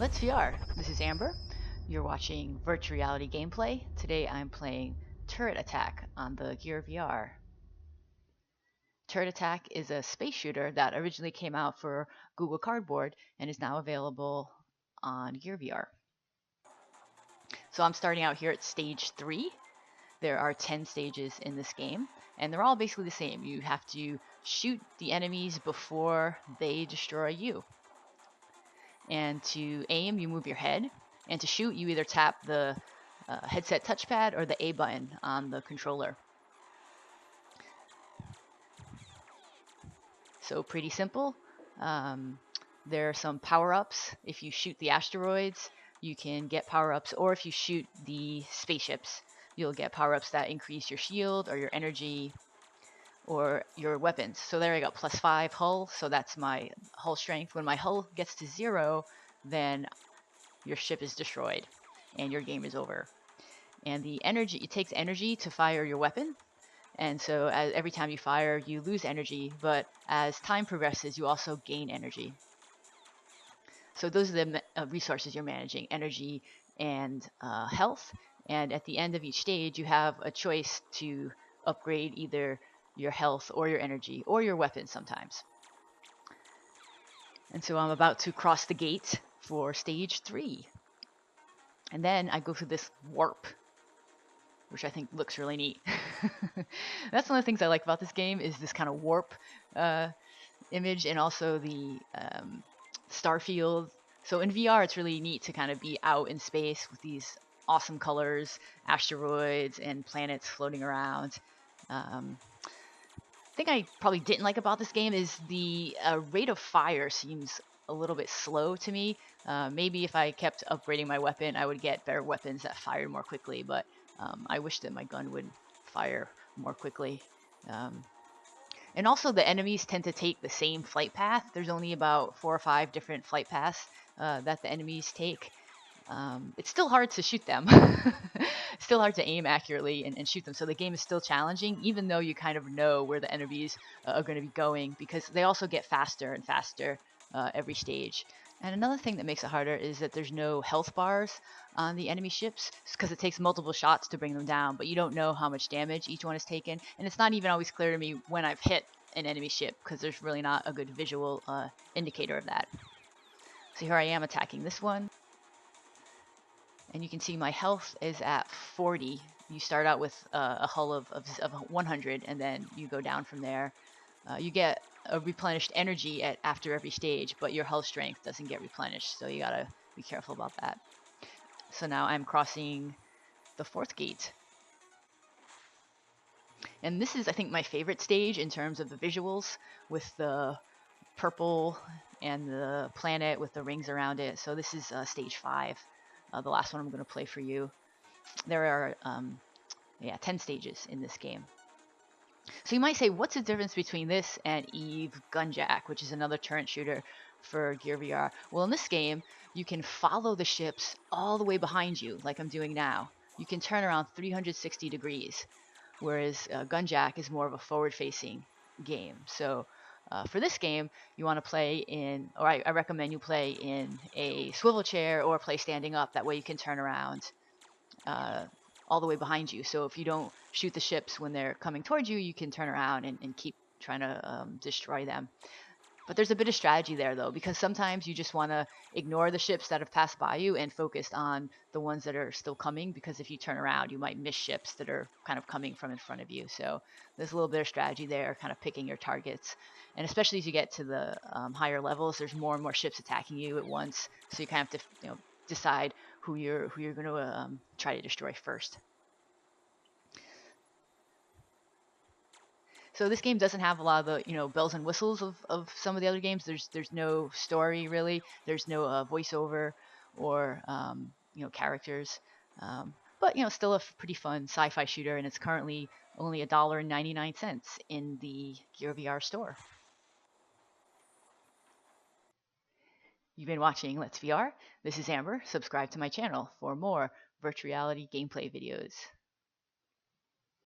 Let's VR. This is Amber. You're watching virtual reality gameplay. Today I'm playing Turret Attack on the Gear VR. Turret Attack is a space shooter that originally came out for Google Cardboard and is now available on Gear VR. So I'm starting out here at stage 3. There are 10 stages in this game, and they're all basically the same. You have to shoot the enemies before they destroy you. And to aim, you move your head. And to shoot, you either tap the headset touchpad or the A button on the controller. So pretty simple. Um, there are some power-ups. If you shoot the asteroids, you can get power-ups, or if you shoot the spaceships, you'll get power-ups that increase your shield or your energy or your weapons. So there I got +5 hull, so that's my hull strength. When my hull gets to 0, then your ship is destroyed and your game is over. And the energy, it takes energy to fire your weapon. And so every time you fire, you lose energy, but as time progresses, you also gain energy. So those are the resources you're managing, energy and health. And at the end of each stage, you have a choice to upgrade either your health or your energy or your weapon sometimes. And so I'm about to cross the gate for stage 3. And then I go through this warp, which I think looks really neat. That's one of the things I like about this game is this kind of warp image, and also the star field. So in VR, it's really neat to kind of be out in space with these awesome colors, asteroids and planets floating around. Thing I probably didn't like about this game is the rate of fire seems a little bit slow to me. Maybe if I kept upgrading my weapon, I would get better weapons that fired more quickly, but I wish that my gun would fire more quickly. And also the enemies tend to take the same flight path. There's only about 4 or 5 different flight paths that the enemies take. It's still hard to shoot them. It's still hard to aim accurately and shoot them. So the game is still challenging, even though you kind of know where the enemies are going to be going, because they also get faster and faster every stage. And another thing that makes it harder is that there's no health bars on the enemy ships, because it takes multiple shots to bring them down, but you don't know how much damage each one has taken. And it's not even always clear to me when I've hit an enemy ship, because there's really not a good visual indicator of that. So here I am attacking this one. And you can see my health is at 40. You start out with a hull of 100, and then you go down from there. You get a replenished energy after every stage, but your hull strength doesn't get replenished, so you gotta be careful about that. So now I'm crossing the 4th gate. And this is, I think, my favorite stage in terms of the visuals, with the purple and the planet with the rings around it. So this is stage 5. The last one I'm going to play for you. There are 10 stages in this game. So you might say, what's the difference between this and Eve Gunjack, which is another turret shooter for Gear VR? Well, in this game, you can follow the ships all the way behind you, like I'm doing now. You can turn around 360 degrees, whereas Gunjack is more of a forward-facing game. So for this game, you want to play in, or I recommend you play in a swivel chair or play standing up. That way you can turn around all the way behind you. So if you don't shoot the ships when they're coming towards you, you can turn around and keep trying to destroy them. But there's a bit of strategy there, though, because sometimes you just want to ignore the ships that have passed by you and focus on the ones that are still coming, because if you turn around, you might miss ships that are kind of coming from in front of you. So there's a little bit of strategy there, kind of picking your targets. And especially as you get to the higher levels, there's more and more ships attacking you at once. So you kind of have to decide who you're going to try to destroy first. So this game doesn't have a lot of the bells and whistles of some of the other games. There's no story really. There's no voiceover or characters. But still a pretty fun sci-fi shooter, and it's currently only $1.99 in the Gear VR store. You've been watching Let's VR. This is Amber. Subscribe to my channel for more virtual reality gameplay videos.